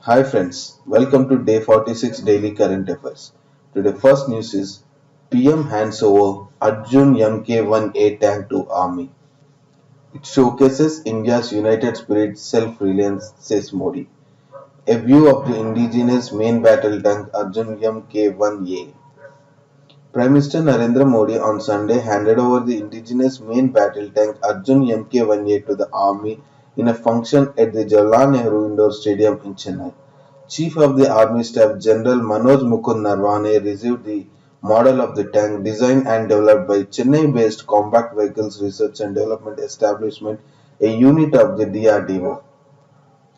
Hi friends, welcome to day 46 Daily Current Affairs. Today first news is PM hands over Arjun Mk1A tank to Army. It showcases India's united spirit, self-reliance, says Modi. A view of the indigenous main battle tank Arjun Mk1A. Prime Minister Narendra Modi on Sunday handed over the indigenous main battle tank Arjun Mk1A to the army in a function at the Jawaharlal Nehru Indoor Stadium in Chennai. Chief of the Army Staff General Manoj Mukund Narwane received the model of the tank designed and developed by Chennai-based Combat Vehicles Research and Development Establishment, a unit of the DRDO.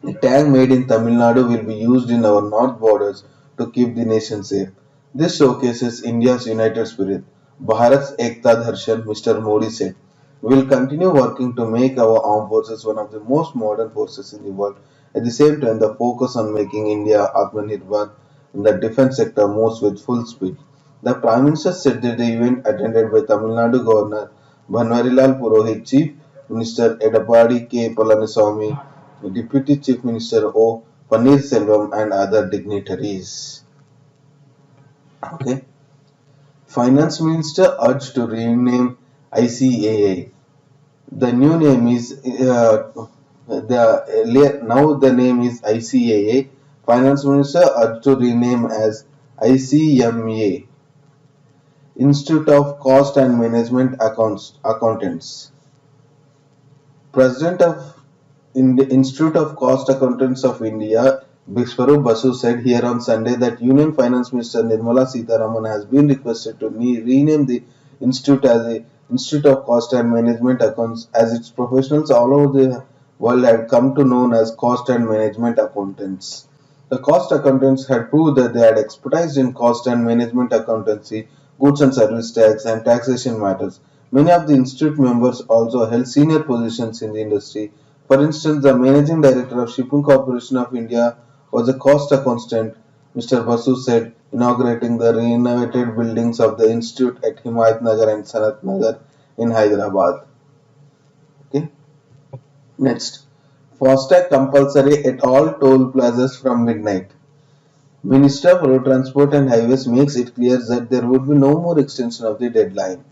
The tank made in Tamil Nadu will be used in our north borders to keep the nation safe. This showcases India's united spirit. Bharat's Ekta Dharshan, Mr. Modi said. We will continue working to make our armed forces one of the most modern forces in the world. At the same time, the focus on making India Atmanirbhar in the defense sector moves with full speed. The Prime Minister said that the event attended by Tamil Nadu Governor Banwarilal Purohit, Chief Minister Edapadi K. Palaniswamy, Deputy Chief Minister O. Pannirselvam and other dignitaries. Okay. Finance Minister urged to rename ICAA. The new name is the name is ICAA. Finance Minister urged to rename as ICMA, Institute of Cost and Management Accountants. President of Institute of Cost Accountants of India, Biswarup Basu, said here on Sunday that Union Finance Minister Nirmala Sitharaman has been requested to rename the institute as the Institute of Cost and Management Accounts, as its professionals all over the world had come to known as cost and management accountants. The cost accountants had proved that they had expertise in cost and management accountancy, goods and service tax, and taxation matters. Many of the institute members also held senior positions in the industry. For instance, the managing director of Shipping Corporation of India was a cost accountant, Mr. Basu said, inaugurating the renovated buildings of the institute at Himayat Nagar and Sanat Nagar in Hyderabad. Okay. Next, FASTag compulsory at all toll plazas from midnight. Minister of Road Transport and Highways makes it clear that there would be no more extension of the deadline.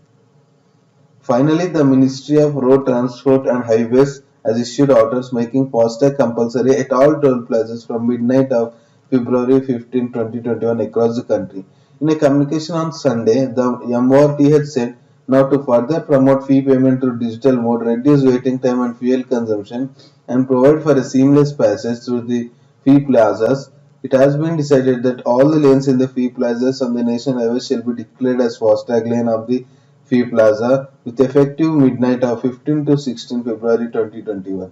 Finally, the Ministry of Road Transport and Highways has issued orders making FASTag compulsory at all toll plazas from midnight of February 15, 2021 across the country. In a communication on Sunday, the MORT had said now to further promote fee payment through digital mode, reduce waiting time and fuel consumption, and provide for a seamless passage through the fee plazas, it has been decided that all the lanes in the fee plazas on the national highway shall be declared as FASTag lane of the fee plaza with effective midnight of 15 to 16 February 2021.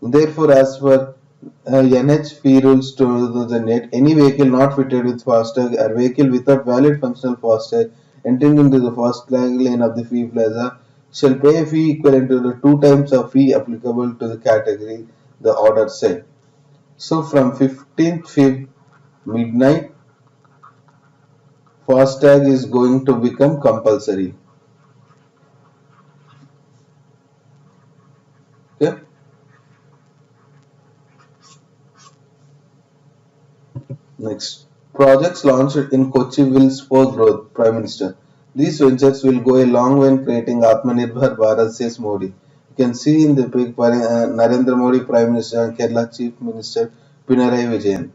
Therefore, as per NH fee rules 2008, any vehicle not fitted with FASTag or vehicle without valid functional FASTag entering into the FASTag lane of the fee plaza shall pay a fee equivalent to the 2 times of fee applicable to the category, the order said. So from 15th Feb midnight, FASTag is going to become compulsory. Okay. Next, projects launched in Kochi will spur growth, Prime Minister. These ventures will go a long way in creating Atmanirbhar Bharat, says Modi. You can see in the pic Narendra Modi, Prime Minister, and Kerala Chief Minister Pinarayi Vijayan.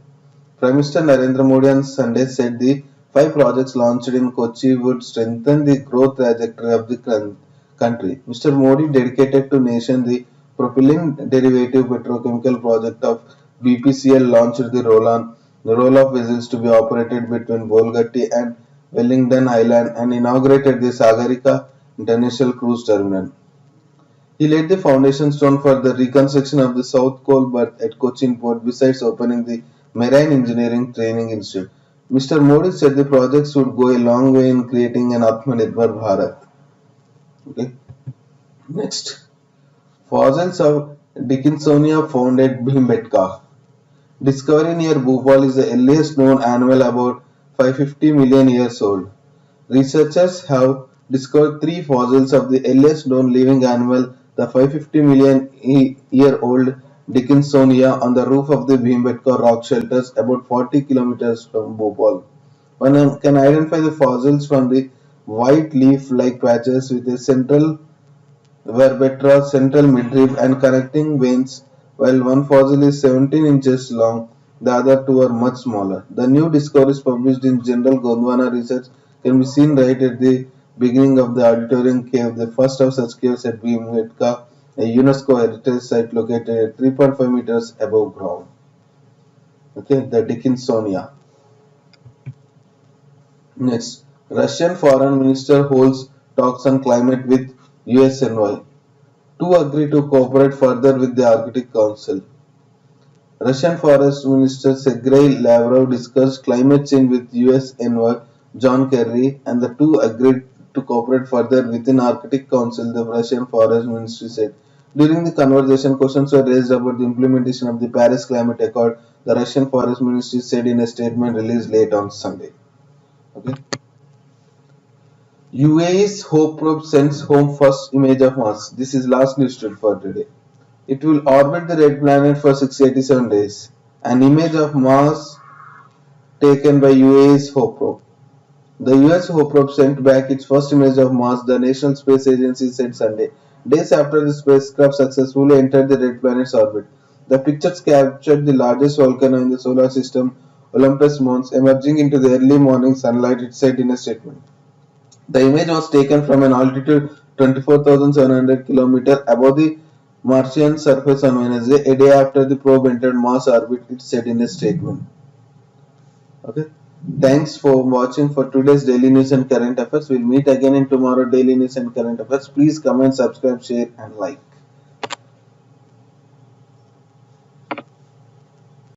Prime Minister Narendra Modi on Sunday said the 5 projects launched in Kochi would strengthen the growth trajectory of the country. Mr. Modi dedicated to nation the propylene derivative petrochemical project of BPCL launched the roll-off vessels to be operated between Bolgatti and Wellington Island and inaugurated the Sagarika International Cruise Terminal. He laid the foundation stone for the reconstruction of the South Coal Berth at Cochin Port besides opening the Marine Engineering Training Institute. Mr. Modi said the projects would go a long way in creating an Atmanirbhar Bharat. Okay. Next, fossils of Dickinsonia found at Bhimbetka. Discovery near Bhopal is the earliest known animal about 550 million years old. Researchers have discovered 3 fossils of the earliest known living animal, the 550 million year old Dickinsonia on the roof of the Bhimbetka rock shelters about 40 kilometers from Bhopal. One can identify the fossils from the white leaf-like patches with a central vertebra, central midrib and connecting veins. While one fossil is 17 inches long, the other two are much smaller. The new discoveries published in General Gondwana Research can be seen right at the beginning of the auditorium cave, the first of such caves at Bhimbetka, a UNESCO heritage site located at 3.5 meters above ground. Okay, the Dickinsonia. Next, Russian Foreign Minister holds talks on climate with USNY. Two agree to cooperate further with the Arctic Council. Russian Foreign Minister Sergei Lavrov discussed climate change with US envoy John Kerry and the two agreed to cooperate further within Arctic Council, the Russian Foreign Ministry said. During the conversation, questions were raised about the implementation of the Paris Climate Accord, the Russian Foreign Ministry said in a statement released late on Sunday. Okay. UAE's Hope probe sends home first image of Mars. This is last news for today. It will orbit the red planet for 687 days. An image of Mars taken by UAE's Hope probe. The US Hope probe sent back its first image of Mars, the National Space Agency said Sunday, days after the spacecraft successfully entered the red planet's orbit. The pictures captured the largest volcano in the solar system, Olympus Mons, emerging into the early morning sunlight, it said in a statement. The image was taken from an altitude 24,700 km above the Martian surface on Wednesday, a day after the probe entered Mars orbit, it said in a statement. Okay. Thanks for watching for today's daily news and current affairs. We'll meet again in tomorrow daily news and current affairs. Please comment, subscribe, share and like.